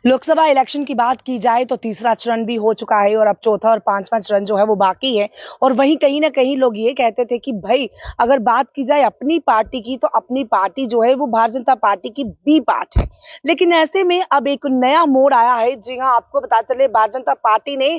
Lok Sabha election की बात की जाए तो तीसरा चरण भी हो चुका है और अब चौथा और पांचवा चरण जो है वो बाकी है। और वहीं कहीं ना कहीं लोग ये कहते थे कि भाई अगर बात की जाए अपनी पार्टी की तो अपनी पार्टी जो है वो भारतीय जनता पार्टी की बी पार्ट है। लेकिन ऐसे में अब एक नया मोड़ आया है। जी हाँ, आपको बता चले भारतीय जनता पार्टी ने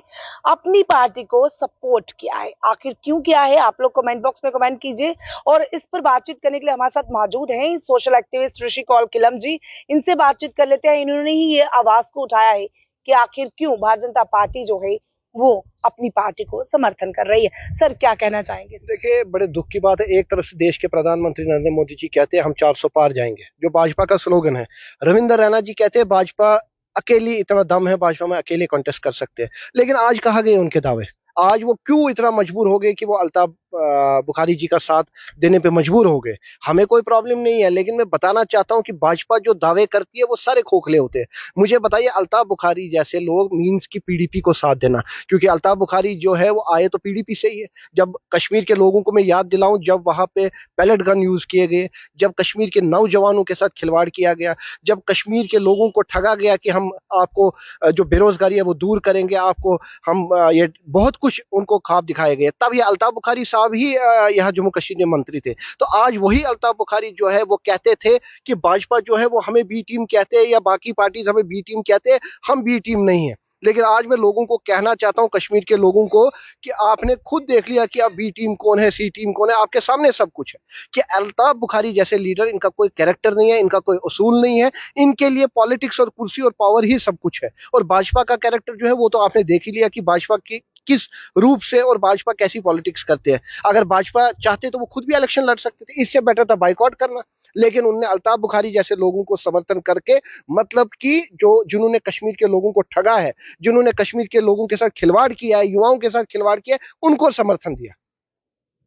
अपनी पार्टी को सपोर्ट किया है। आखिर क्यों किया है, आप लोग कमेंट बॉक्स में कमेंट कीजिए। और इस पर बातचीत करने के लिए हमारे साथ मौजूद हैं सोशल एक्टिविस्ट ऋषि कौल किलम जी। इनसे बातचीत कर लेते हैं। इन्होंने ही ये आवाज को उठाया है कि आखिर क्यों भारतीय जनता पार्टी जो है वो अपनी पार्टी को समर्थन कर रही है। सर, क्या कहना चाहेंगे? देखिए, बड़े दुख की बात है। एक तरफ से देश के प्रधानमंत्री नरेंद्र मोदी जी कहते हैं हम 400 पार जाएंगे, जो भाजपा का स्लोगन है। रविंद्र रैना जी कहते हैं भाजपा अकेली, इतना दम है भाजपा में, अकेले कॉन्टेस्ट कर सकते हैं। लेकिन आज कहाँ गए उनके दावे? आज वो क्यों इतना मजबूर हो गए कि वो अल्ताफ बुखारी जी का साथ देने पे मजबूर हो गए? हमें कोई प्रॉब्लम नहीं है, लेकिन मैं बताना चाहता हूं कि भाजपा जो दावे करती है वो सारे खोखले होते हैं। मुझे बताइए, अल्ताफ बुखारी जैसे लोग मीन्स की पीडीपी को साथ देना, क्योंकि अल्ताफ बुखारी जो है वो आए तो पीडीपी से ही है। जब कश्मीर के लोगों को मैं याद दिलाऊं, जब वहां पे पैलेट गन यूज किए गए, जब कश्मीर के नौजवानों के साथ खिलवाड़ किया गया, जब कश्मीर के लोगों को ठगा गया कि हम आपको जो बेरोजगारी है वो दूर करेंगे, आपको हम ये बहुत कुछ उनको ख्वाब दिखाए गए, तब ये अल्ताफ बुखारी साहब ही यहाँ जम्मू कश्मीर में मंत्री थे। तो आज वही अल्ताफ बुखारी जो है वो कहते थे कि भाजपा जो है वो हमें बी टीम कहते हैं या बाकी पार्टीज हमें बी टीम कहते हैं, हम बी टीम नहीं है। लेकिन आज मैं लोगों को कहना चाहता हूं, कश्मीर के लोगों को, कि आपने खुद देख लिया कि अब बी टीम कौन है, सी टीम कौन है, आपके सामने सब कुछ है। कि अल्ताफ बुखारी जैसे लीडर, इनका कोई कैरेक्टर नहीं है, इनका कोई उसूल नहीं है, इनके लिए पॉलिटिक्स और कुर्सी और पावर ही सब कुछ है। और भाजपा का कैरेक्टर जो है वो तो आपने देख ही लिया कि भाजपा की किस रूप से और भाजपा कैसी पॉलिटिक्स करते हैं। अगर भाजपा चाहते तो वो खुद भी इलेक्शन लड़ सकते थे, इससे बेटर था बाइकआउट करना। लेकिन उनने अल्ताफ बुखारी जैसे लोगों को समर्थन करके, मतलब कि जो जिन्होंने कश्मीर के लोगों को ठगा है, जिन्होंने कश्मीर के लोगों के साथ खिलवाड़ किया है, युवाओं के साथ खिलवाड़ किया है, उनको समर्थन दिया।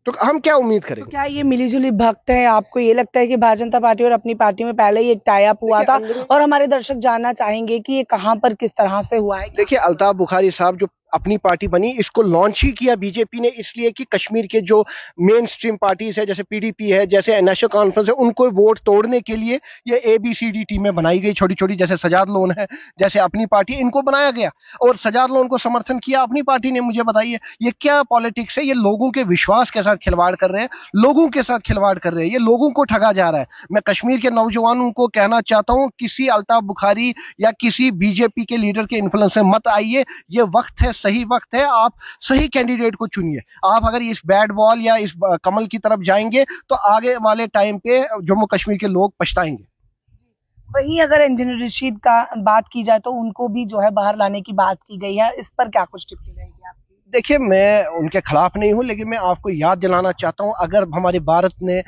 तो हम क्या उम्मीद तो करेंगे? क्या ये मिलीजुली भक्त है? आपको ये लगता है कि भारतीय जनता पार्टी और अपनी पार्टी में पहले ही एक टाई अप हुआ था? और हमारे दर्शक जानना चाहेंगे कि ये कहां पर किस तरह से हुआ है। देखिए, अल्ताफ बुखारी साहब जो अपनी पार्टी बनी, इसको लॉन्च ही किया बीजेपी ने इसलिए कि कश्मीर के जो मेन स्ट्रीम पार्टीज है, जैसे पीडीपी है, जैसे नेशनल कॉन्फ्रेंस है, उनको वोट तोड़ने के लिए ये एबीसीडी टीमें बनाई गई, छोटी छोटी, जैसे सजाद लोन है, जैसे अपनी पार्टी, इनको बनाया गया। और सजाद लोन को समर्थन किया अपनी पार्टी ने। मुझे बताइए, ये क्या पॉलिटिक्स है? ये लोगों के विश्वास के साथ खिलवाड़ कर रहे हैं, लोगों के साथ खिलवाड़ कर रहे हैं, ये लोगों को ठगा जा रहा है। मैं कश्मीर के नौजवानों को कहना चाहता हूं, किसी अल्ताफ बुखारी या किसी बीजेपी के लीडर के इन्फ्लुएंस में मत आइए। ये वक्त है, सही वक्त है, आप सही कैंडिडेट को चुनिए। आप अगर इस बैट बॉल या इस कमल की तरफ जाएंगे तो आगे वाले टाइम पे जम्मू कश्मीर के लोग पछताएंगे। वहीं अगर इंजीनियर रशीद का बात की जाए तो उनको भी जो है बाहर लाने की बात की गई है। इस पर क्या कुछ टिप्पणी रहेगी आपकी? देखिए, मैं उनके खिलाफ नहीं हूं, लेकिन मैं आपको याद दिलाना चाहता हूं, अगर हमारे भारत ने,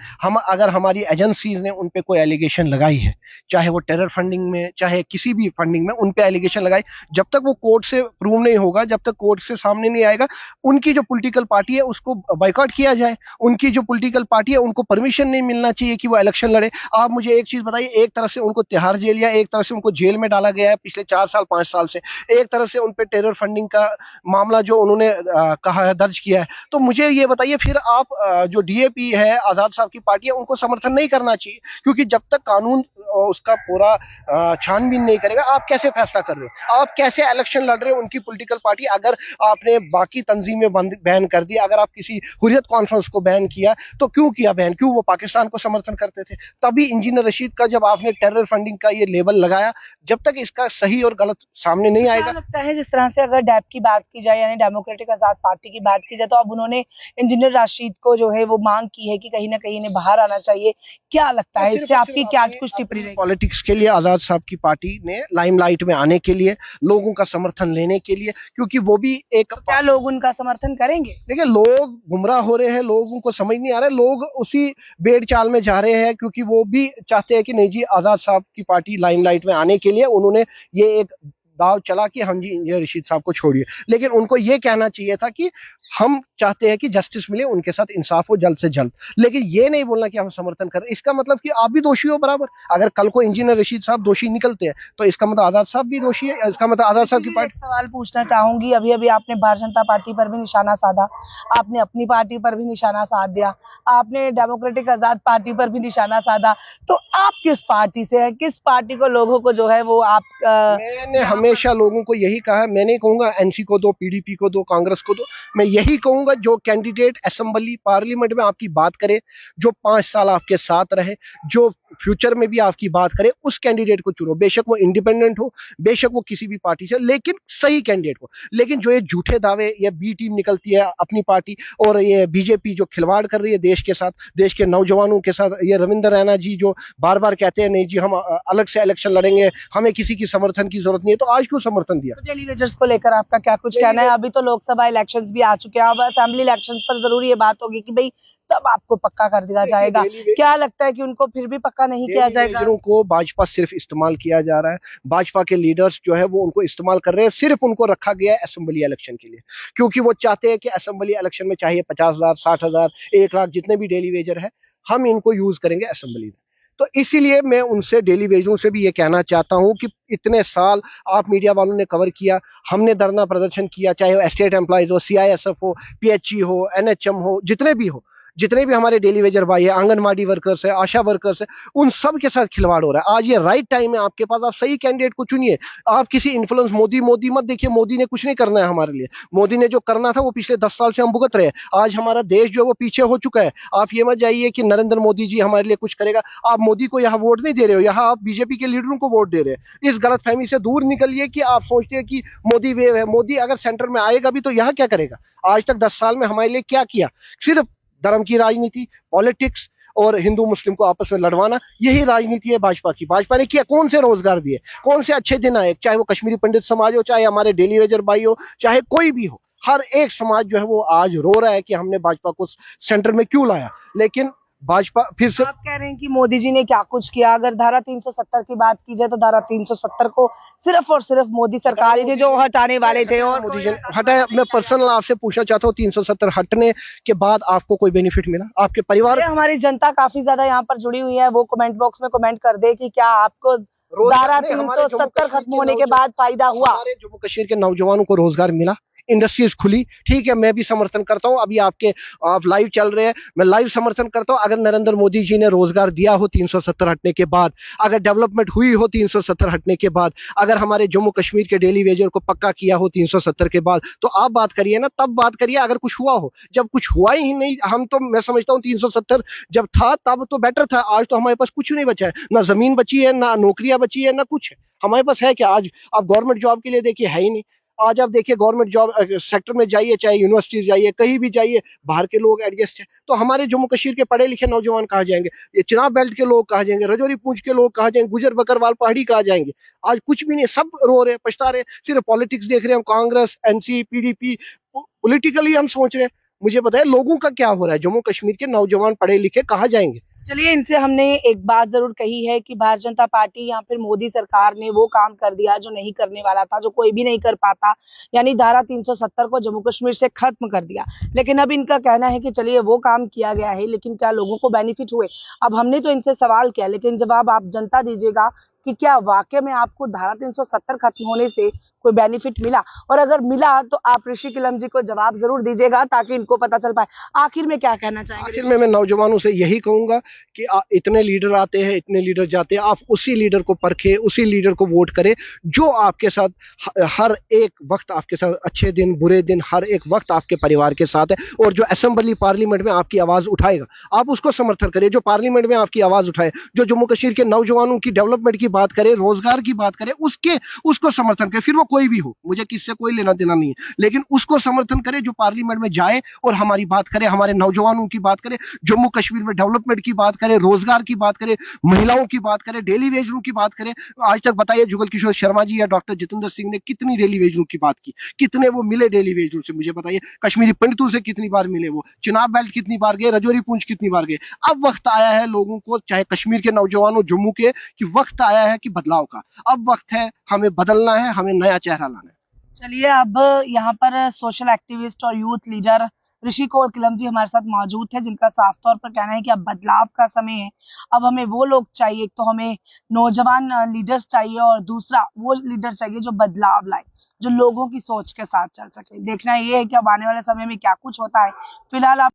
अगर हमारी एजेंसीज ने उन पे कोई एलिगेशन लगाई है, चाहे वो टेरर फंडिंग में, चाहे किसी भी फंडिंग में उन पे एलिगेशन लगाई, जब तक वो कोर्ट से प्रूव नहीं होगा, जब तक कोर्ट से सामने नहीं आएगा, उनकी जो पॉलिटिकल पार्टी है उसको बाइकआउट किया जाए। उनकी जो पॉलिटिकल पार्टी है उनको परमिशन नहीं मिलना चाहिए कि वो इलेक्शन लड़े। आप मुझे एक चीज बताइए, एक तरफ से उनको तिहाड़ जेल या एक तरफ से उनको जेल में डाला गया है पिछले 4 साल 5 साल से, एक तरफ से उन पे टेरर फंडिंग का मामला जो उन्होंने कहा है, दर्ज किया है। तो मुझे ये बताइए, फिर आप जो डीएपी है, आजाद साहब की पार्टी है, उनको समर्थन नहीं करना चाहिए, क्योंकि जब तक कानून उसका पूरा छानबीन नहीं करेगा, आप कैसे फैसला कर रहे हो, आप कैसे इलेक्शन लड़ रहे हो? उनकी पॉलिटिकल पार्टी, अगर आपने बाकी तंजीमें बैन कर दी, अगर आप किसी हुर्रियत कॉन्फ्रेंस को बैन किया, तो क्यों किया बैन? क्यों? वो पाकिस्तान को समर्थन करते थे। तभी इंजीनियर रशीद का जब आपने टेरर फंडिंग का ये लेबल लगाया, जब तक इसका सही और गलत सामने नहीं आएगा। लगता है जिस तरह से अगर डैप की बात की जाए, यानी डेमोक्रेटिक आजाद पार्टी की बात की जाए, तो अब उन्होंने इंजीनियर राशिद को जो है वो मांग की है कि कहीं ना कहीं इन्हें बाहर आना चाहिए। क्या लगता है, इससे आपकी क्या कुछ टिप्पणी रहेगी? पॉलिटिक्स के लिए आजाद साहब की पार्टी ने लाइमलाइट में आने के लिए, लोगों का समर्थन लेने के लिए, क्योंकि वो भी एक, तो क्या लोग उनका समर्थन करेंगे? देखिए, लोग गुमराह हो रहे हैं, लोगों को समझ नहीं आ रहा है, लोग उसी बेड़ चाल में जा रहे हैं, क्योंकि वो भी चाहते हैं कि नहीं जी, आजाद साहब की पार्टी लाइमलाइट में आने के लिए उन्होंने ये एक दाव चला कि हम जी इंजीनियर रशीद साहब को छोड़िए, लेकिन उनको ये कहना चाहिए था कि हम चाहते हैं कि जस्टिस मिले, उनके साथ इंसाफ हो जल्द से जल्द, लेकिन ये नहीं बोलना कि हम समर्थन करें। इसका मतलब कि आप भी दोषी हो बराबर। अगर कल को इंजीनियर रशीद साहब दोषी निकलते हैं तो इसका मतलब आजाद साहब भी दोषी है, इसका मतलब आजाद साहब की एक पार्टी। सवाल पूछना चाहूंगी, अभी अभी आपने भारतीय जनता पार्टी पर भी निशाना साधा, आपने अपनी पार्टी पर भी निशाना साध दिया, आपने डेमोक्रेटिक आजाद पार्टी पर भी निशाना साधा, तो आप किस पार्टी से हैं? किस पार्टी को लोगों को जो है वो आप मैंने हमेशा लोगों को यही कहा, मैं नहीं कहूंगा एनसी को दो, पीडीपी को दो, कांग्रेस को दो, मैं यही कहूंगा जो कैंडिडेट असेंबली पार्लियामेंट में आपकी बात करे, जो 5 साल आपके साथ रहे, जो फ्यूचर में भी आपकी बात करे, उस कैंडिडेट को चुनो। बेशक वो इंडिपेंडेंट हो, बेशक वो किसी भी पार्टी से, लेकिन सही कैंडिडेट को। लेकिन जो ये झूठे दावे, ये बी टीम निकलती है अपनी पार्टी, और ये बीजेपी जो खिलवाड़ कर रही है देश के साथ, देश के नौजवानों के साथ, ये रविंद्र रैना जी जो बार बार कहते हैं नहीं जी हम अलग से इलेक्शन लड़ेंगे, हमें किसी की समर्थन की जरूरत नहीं है, तो आज क्यों समर्थन दिया? तो डेलीवेजर्स को लेकर आपका क्या कुछ कहना है? अभी तो लोकसभा इलेक्शंस भी आ चुके हैं, अब असेंबली इलेक्शंस पर जरूर ये बात होगी कि भाई तब आपको पक्का कर दिया जाएगा। क्या लगता है कि उनको फिर भी पक्का नहीं किया जाएगा? को भाजपा सिर्फ इस्तेमाल किया जा रहा है, भाजपा के लीडर्स जो है वो उनको इस्तेमाल कर रहे हैं, सिर्फ उनको रखा गया है असेंबली इलेक्शन के लिए, क्योंकि वो चाहते हैं कि असेंबली इलेक्शन में चाहिए 50,000, 60,000, 1 लाख, जितने भी डेली वेजर है, हम इनको यूज करेंगे असेंबली में। तो इसीलिए मैं उनसे, डेली वेजरों से भी ये कहना चाहता हूं कि इतने साल आप मीडिया वालों ने कवर किया, हमने धरना प्रदर्शन किया, चाहे वो एस्टेट एम्प्लॉयज हो, सीआईएसएफ हो, पीएचई हो, एनएचएम हो, जितने भी हमारे डेली वेजर भाई है, आंगनबाड़ी वर्कर्स है, आशा वर्कर्स है, उन सब के साथ खिलवाड़ हो रहा है। आज ये राइट टाइम है आपके पास, आप सही कैंडिडेट को चुनिए। आप किसी इन्फ्लुएंस, मोदी मत देखिए, मोदी ने कुछ नहीं करना है हमारे लिए। मोदी ने जो करना था वो पिछले 10 साल से हम भुगत रहे हैं। आज हमारा देश जो है वो पीछे हो चुका है। आप ये मत जाइए कि नरेंद्र मोदी जी हमारे लिए कुछ करेगा। आप मोदी को यहाँ वोट नहीं दे रहे हो, यहाँ आप बीजेपी के लीडरों को वोट दे रहे हैं। इस गलत फहमी से दूर निकलिए कि आप सोचते हैं कि मोदी वेव है। मोदी अगर सेंटर में आएगा भी तो यहाँ क्या करेगा? आज तक 10 साल में हमारे लिए क्या किया? सिर्फ धर्म की राजनीति, पॉलिटिक्स और हिंदू मुस्लिम को आपस में लड़वाना, यही राजनीति है भाजपा की। भाजपा ने किया, कौन से रोजगार दिए, कौन से अच्छे दिन आए, चाहे वो कश्मीरी पंडित समाज हो, चाहे हमारे डेली वेजर भाई हो, चाहे कोई भी हो, हर एक समाज जो है वो आज रो रहा है कि हमने भाजपा को सेंटर में क्यों लाया। लेकिन भाजपा फिर से, आप कह रहे हैं कि मोदी जी ने क्या कुछ किया? अगर धारा 370 की बात की जाए तो धारा 370 को सिर्फ और सिर्फ मोदी सरकार ही थे जो हटाने वाले थे, और मोदी जी ने हटाया। मैं पर्सनल आपसे पूछना चाहता हूँ, 370 हटने के बाद आपको कोई बेनिफिट मिला? आपके परिवार, हमारी जनता काफी ज्यादा यहाँ पर जुड़ी हुई है, वो कमेंट बॉक्स में कमेंट कर दे कि क्या आपको धारा 370 खत्म होने के बाद फायदा हुआ? हमारे जम्मू कश्मीर के नौजवानों को रोजगार मिला, इंडस्ट्रीज खुली, ठीक है, मैं भी समर्थन करता हूं। अभी आप लाइव चल रहे हैं, मैं लाइव समर्थन करता हूं। अगर नरेंद्र मोदी जी ने रोजगार दिया हो 370 हटने के बाद, अगर डेवलपमेंट हुई हो 370 हटने के बाद, अगर हमारे जम्मू कश्मीर के डेली वेजर को पक्का किया हो 370 के बाद, तो आप बात करिए ना, तब बात करिए अगर कुछ हुआ हो। जब कुछ हुआ ही नहीं, मैं समझता हूँ 370 जब था तब तो बेटर था। आज तो हमारे पास कुछ नहीं बचा है, ना जमीन बची है, ना नौकरियां बची है, ना कुछ है हमारे पास। है क्या? आज आप गवर्नमेंट जॉब के लिए देखिए, है ही नहीं। आज आप देखिए गवर्नमेंट जॉब सेक्टर में जाइए, चाहे यूनिवर्सिटी जाइए, कहीं भी जाइए, बाहर के लोग एडजस्ट है। तो हमारे जम्मू कश्मीर के पढ़े लिखे नौजवान कहाँ जाएंगे? ये चिनाब बेल्ट के लोग कहाँ जाएंगे? रजौरी पूंछ के लोग कहाँ जाएंगे? गुजर बकरवाल पहाड़ी कहाँ जाएंगे? आज कुछ भी नहीं, सब रो रहे, पछता रहे, सिर्फ पॉलिटिक्स देख रहे हैं हम, कांग्रेस, एनसी, पीडीपी, पॉलिटिकली हम सोच रहे हैं। मुझे बताए लोगों का क्या हो रहा है? जम्मू कश्मीर के नौजवान पढ़े लिखे कहाँ जाएंगे? चलिए, इनसे हमने एक बात जरूर कही है कि भारतीय जनता पार्टी या फिर मोदी सरकार ने वो काम कर दिया जो नहीं करने वाला था, जो कोई भी नहीं कर पाता, यानी धारा 370 को जम्मू कश्मीर से खत्म कर दिया। लेकिन अब इनका कहना है कि चलिए वो काम किया गया है, लेकिन क्या लोगों को बेनिफिट हुए? अब हमने तो इनसे सवाल किया, लेकिन जवाब आप जनता दीजिएगा कि क्या वाकई में आपको धारा 370 खत्म होने से कोई बेनिफिट मिला, और अगर मिला तो आप ऋषि किलम जी को जवाब जरूर दीजिएगा ताकि इनको पता चल पाए। आखिर में क्या कहना चाहेंगे? आखिर में मैं नौजवानों से यही कहूंगा कि इतने लीडर आते हैं, इतने लीडर जाते हैं, आप उसी लीडर को परखे, उसी लीडर को वोट करें जो आपके साथ हर एक वक्त, आपके साथ अच्छे दिन बुरे दिन, हर एक वक्त आपके परिवार के साथ है, और जो असेंबली पार्लियामेंट में आपकी आवाज उठाएगा, आप उसको समर्थन करें। जो पार्लियामेंट में आपकी आवाज उठाए, जो जम्मू कश्मीर के नौजवानों की डेवलपमेंट की बात करे, रोजगार की बात करे, उसको समर्थन करे। फिर वो कोई भी हो, मुझे किससे कोई लेना देना नहीं है, लेकिन उसको समर्थन करे जो पार्लियामेंट में जाए और हमारी बात करे, हमारे नौजवानों की बात करे, जम्मू कश्मीर में डेवलपमेंट की बात करे, रोजगार की बात करे, महिलाओं की बात करे, डेली वेजरों की बात करे। आज तक बताइए जुगल किशोर शर्मा जी या डॉक्टर जितेंद्र सिंह ने कितनी डेली वेजरों की बात की, कितने वो मिले डेली वेजरों से? मुझे बताइए, कश्मीरी पंडितों से कितनी बार मिले वो, चिनाब बेल्ट कितनी बार गए, रजौरी पूंछ कितनी बार गए? अब वक्त आया है लोगों को, चाहे कश्मीर के नौजवानों, जम्मू के, कि वक्त आया आया है कि बदलाव का। अब वक्त है, हमें बदलना है, हमें नया चेहरा लाना है। चलिए, अब यहाँ पर सोशल एक्टिविस्ट और यूथ लीडर ऋषि कौर किलम जी हमारे साथ मौजूद थे, जिनका साफ तौर पर कहना है कि अब बदलाव का समय है। अब हमें वो लोग चाहिए, एक तो हमें नौजवान लीडर्स चाहिए और दूसरा वो लीडर चाहिए जो बदलाव लाए, जो लोगों की सोच के साथ चल सके। देखना ये है कि अब आने वाले समय में क्या कुछ होता है। फिलहाल आप